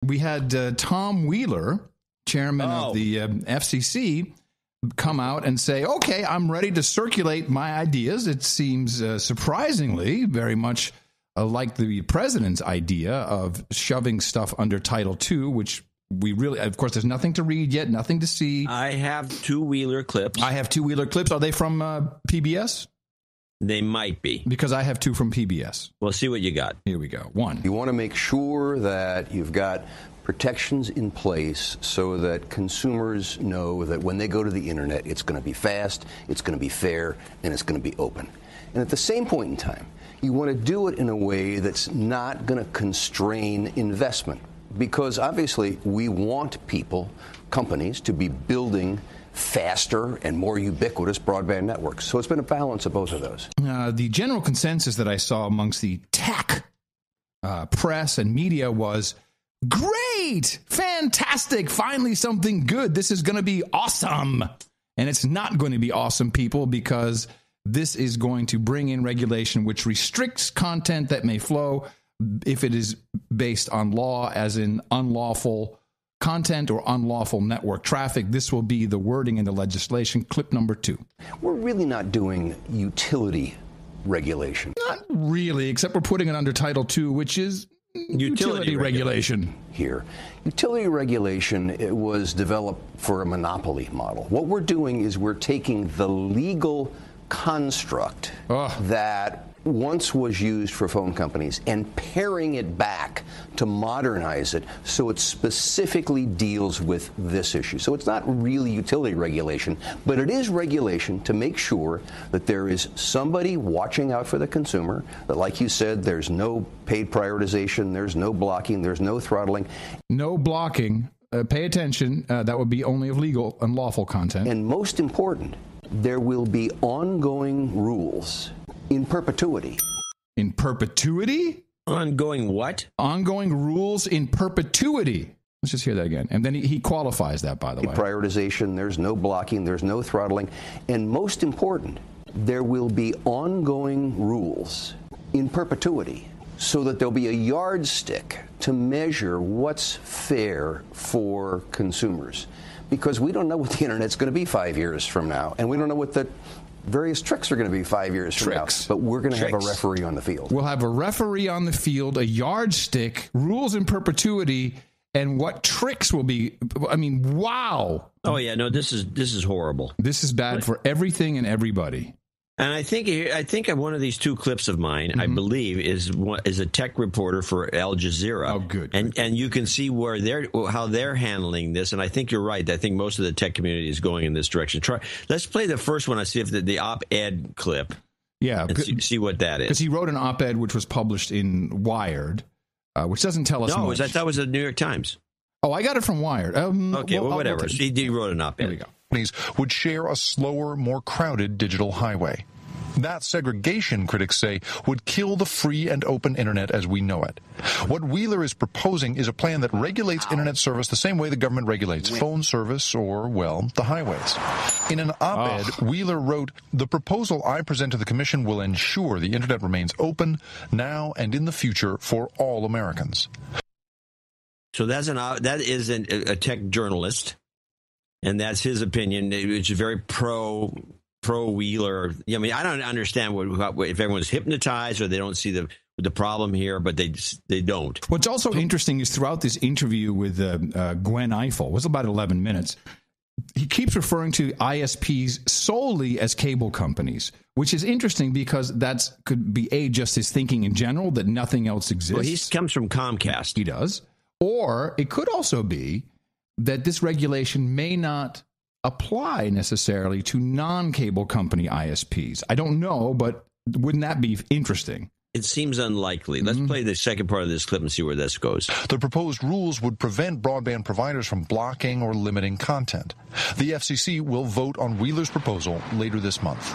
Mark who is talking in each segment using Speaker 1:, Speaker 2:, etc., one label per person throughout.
Speaker 1: We had Tom Wheeler, chairman of the FCC, come out and say, okay, I'm ready to circulate my ideas. It seems surprisingly very much like the president's idea of shoving stuff under Title II, which we really, of course, there's nothing to read yet, nothing to see.
Speaker 2: I have 2 Wheeler clips.
Speaker 1: I have 2 Wheeler clips. Are they from PBS?
Speaker 2: They might be.
Speaker 1: Because I have 2 from PBS.
Speaker 2: We'll see what you got.
Speaker 1: Here we go. 1.
Speaker 3: You want to make sure that you've got protections in place so that consumers know that when they go to the internet, it's going to be fast, it's going to be fair, and it's going to be open. And at the same point in time, you want to do it in a way that's not going to constrain investment. Because obviously we want people, companies, to be building faster and more ubiquitous broadband networks. So it's been a balance of both of those.
Speaker 1: The general consensus that I saw amongst the tech press and media was, great, fantastic, finally something good. This is going to be awesome. And it's not going to be awesome, people, because this is going to bring in regulation which restricts content that may flow if it is based on law, as in unlawful content or unlawful network traffic. This will be the wording in the legislation. Clip number 2.
Speaker 3: We're really not doing utility regulation.
Speaker 1: Not really, except we're putting it under Title II, which is utility regulation.
Speaker 3: Here. Utility regulation, it was developed for a monopoly model. What we're doing is we're taking the legal construct that once was used for phone companies and paring it back to modernize it so it specifically deals with this issue. So it's not really utility regulation, but it is regulation to make sure that there is somebody watching out for the consumer, that, like you said, there's no paid prioritization, there's no blocking, there's no throttling.
Speaker 1: No blocking. Pay attention. That would be only of legal and lawful content.
Speaker 3: And most important, there will be ongoing rules in perpetuity.
Speaker 1: In perpetuity?
Speaker 2: Ongoing what?
Speaker 1: Ongoing rules in perpetuity. Let's just hear that again. And then he qualifies that, by the way.
Speaker 3: Prioritization, there's no blocking, there's no throttling. And most important, there will be ongoing rules in perpetuity so that there'll be a yardstick to measure what's fair for consumers. Because we don't know what the internet's going to be 5 years from now, and we don't know what the various tricks are going to be 5 years from now. But we're going to have a referee on the field.
Speaker 1: We'll have a referee on the field, a yardstick, rules in perpetuity, and what tricks will be. I mean, wow.
Speaker 2: Oh yeah, no, this is horrible.
Speaker 1: This is bad for everything and everybody.
Speaker 2: And I think one of these 2 clips of mine, I believe, is a tech reporter for Al Jazeera.
Speaker 1: Oh, good.
Speaker 2: And you can see how they're handling this. And I think you're right. I think most of the tech community is going in this direction. Let's play the first one and see if the op-ed clip.
Speaker 1: Yeah,
Speaker 2: and see what that is.
Speaker 1: Because he wrote an op-ed which was published in Wired, which doesn't tell us much.
Speaker 2: I thought it was the New York Times.
Speaker 1: Oh, I got it from Wired.
Speaker 2: Okay, whatever. He wrote an op-ed.
Speaker 1: There we go.
Speaker 4: Would share a slower, more crowded digital highway. That segregation, critics say, would kill the free and open internet as we know it. What Wheeler is proposing is a plan that regulates internet service the same way the government regulates phone service or, well, the highways. In an op-ed, Wheeler wrote, "The proposal I present to the commission will ensure the internet remains open now and in the future for all Americans."
Speaker 2: So that is a tech journalist, and that's his opinion. It's very pro-Wheeler. I mean, I don't understand if everyone's hypnotized or they don't see the problem here, but they don't.
Speaker 1: What's also interesting is throughout this interview with Gwen Ifill, it was about 11 minutes, he keeps referring to ISPs solely as cable companies, which is interesting because that could be just his thinking in general, that nothing else exists.
Speaker 2: Well, he comes from Comcast.
Speaker 1: He does. Or it could also be that this regulation may not apply necessarily to non-cable company ISPs. I don't know, but wouldn't that be interesting?
Speaker 2: It seems unlikely. Let's play the second part of this clip and see where this goes.
Speaker 4: The proposed rules would prevent broadband providers from blocking or limiting content. The FCC will vote on Wheeler's proposal later this month.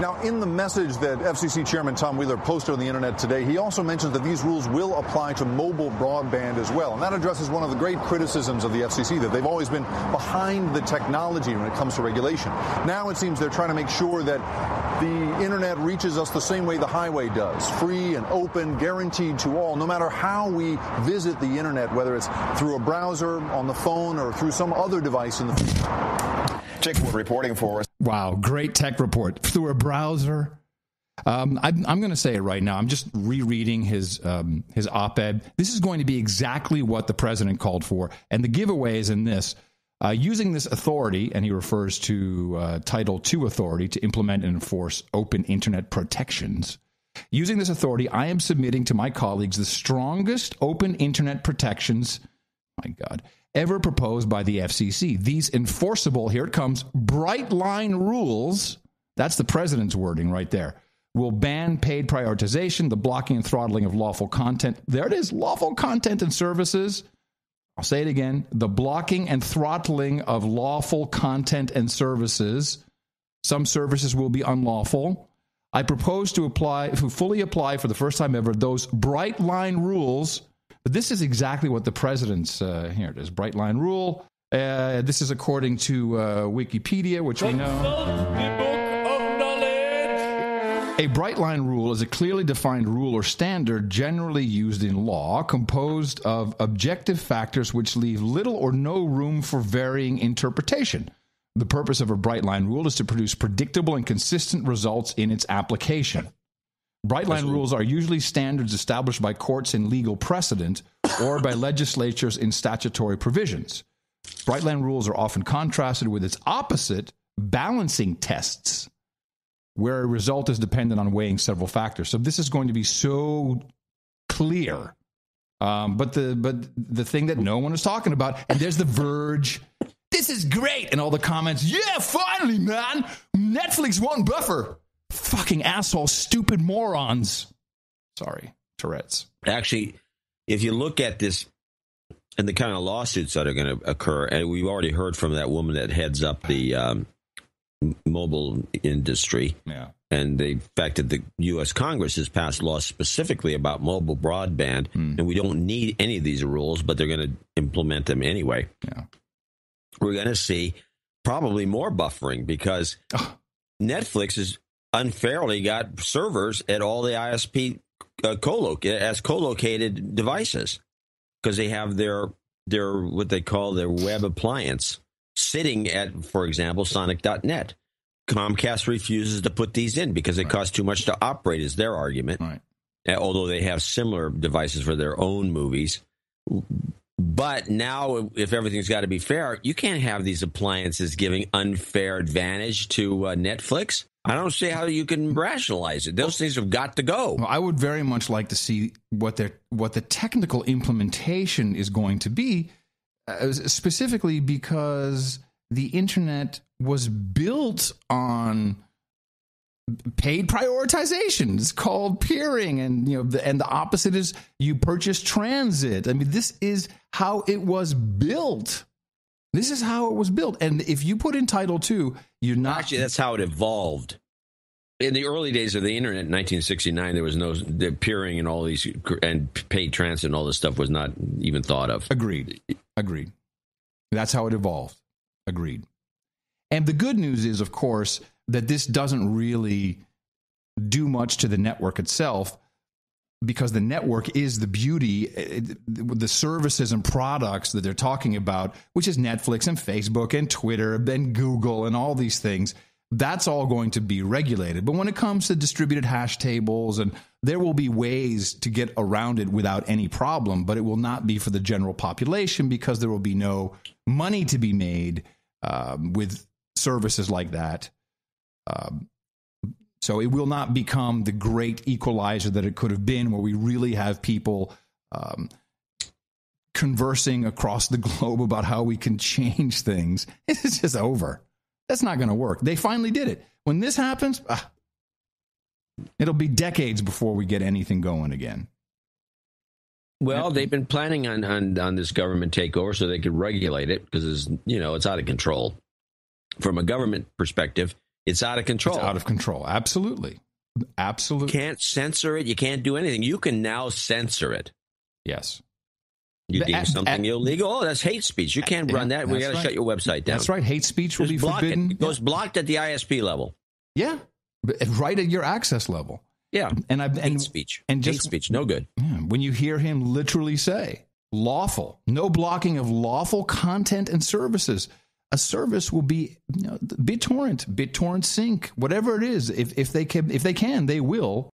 Speaker 5: Now, in the message that FCC Chairman Tom Wheeler posted on the internet today, he also mentions that these rules will apply to mobile broadband as well. And that addresses one of the great criticisms of the FCC, that they've always been behind the technology when it comes to regulation. Now it seems they're trying to make sure that the internet reaches us the same way the highway does, free free and open, guaranteed to all, no matter how we visit the internet, whether it's through a browser, on the phone, or through some other device in the future.
Speaker 6: Jake reporting for us.
Speaker 1: Wow, great tech report. Through a browser. I'm going to say it right now. I'm just rereading his op-ed. This is going to be exactly what the president called for. And the giveaway is in this. Using this authority, and he refers to Title II authority to implement and enforce open internet protections. Using this authority, I am submitting to my colleagues the strongest open internet protections, my God, ever proposed by the FCC. These enforceable, here it comes, bright line rules, that's the president's wording right there, will ban paid prioritization, the blocking and throttling of lawful content. There it is, lawful content and services. I'll say it again, the blocking and throttling of lawful content and services. Some services will be unlawful. I propose to fully apply for the first time ever those bright line rules. But this is exactly what the president's, here it is, bright line rule. This is according to Wikipedia, which we know. A bright line rule is a clearly defined rule or standard generally used in law, composed of objective factors which leave little or no room for varying interpretation. The purpose of a bright line rule is to produce predictable and consistent results in its application. Bright line rules are usually standards established by courts in legal precedent or by legislatures in statutory provisions. Bright line rules are often contrasted with its opposite, balancing tests, where a result is dependent on weighing several factors. So this is going to be so clear. But the thing that no one is talking about, and there's The Verge, this is great, and all the comments, yeah, finally, man, Netflix won't buffer. Fucking asshole, stupid morons. Sorry, Tourette's.
Speaker 2: Actually, if you look at this and the kind of lawsuits that are going to occur, and we've already heard from that woman that heads up the mobile industry, and the fact that the U.S. Congress has passed laws specifically about mobile broadband, and we don't need any of these rules, but they're going to implement them anyway. We're going to see probably more buffering because Netflix has unfairly got servers at all the ISP as co-located devices because they have their what they call their web appliance sitting at, for example, Sonic.net. Comcast refuses to put these in because it costs too much to operate, is their argument. Although they have similar devices for their own movies. But now, if everything's got to be fair, you can't have these appliances giving unfair advantage to Netflix. I don't see how you can rationalize it. Those things have got to go.
Speaker 1: Well, I would very much like to see what the technical implementation is going to be, specifically because the internet was built on paid prioritization. It's called peering, and and the opposite is you purchase transit. I mean, this is how it was built. This is how it was built. And if you put in Title II, you're not...
Speaker 2: Actually, that's how it evolved. In the early days of the internet in 1969, there was no the peering and all these and paid transit and all this stuff was not even thought of.
Speaker 1: Agreed. That's how it evolved. Agreed. And the good news is, of course, that this doesn't really do much to the network itself, because the network is the beauty, the services and products that they're talking about, which is Netflix and Facebook and Twitter and Google and all these things. That's all going to be regulated. But when it comes to distributed hash tables, and there will be ways to get around it without any problem, but it will not be for the general population because there will be no money to be made with services like that. So it will not become the great equalizer that it could have been, where we really have people conversing across the globe about how we can change things. It's just over. That's not going to work. They finally did it. When this happens, it'll be decades before we get anything going again.
Speaker 2: Well, they've been planning on this government takeover so they could regulate it because it's out of control. From a government perspective, it's out of control.
Speaker 1: It's out of control. Absolutely. Absolutely.
Speaker 2: You can't censor it. You can't do anything. You can now censor it.
Speaker 1: Yes.
Speaker 2: You deem something illegal. Oh, that's hate speech. You can't run that. We got to shut your website down.
Speaker 1: That's right. Hate speech will be forbidden.
Speaker 2: It goes blocked at the ISP level.
Speaker 1: Yeah. Right at your access level.
Speaker 2: Yeah,
Speaker 1: and
Speaker 2: hate speech, hate speech, no good.
Speaker 1: When you hear him literally say lawful, no blocking of lawful content and services. A service will be BitTorrent Sync, whatever it is. If they can, they will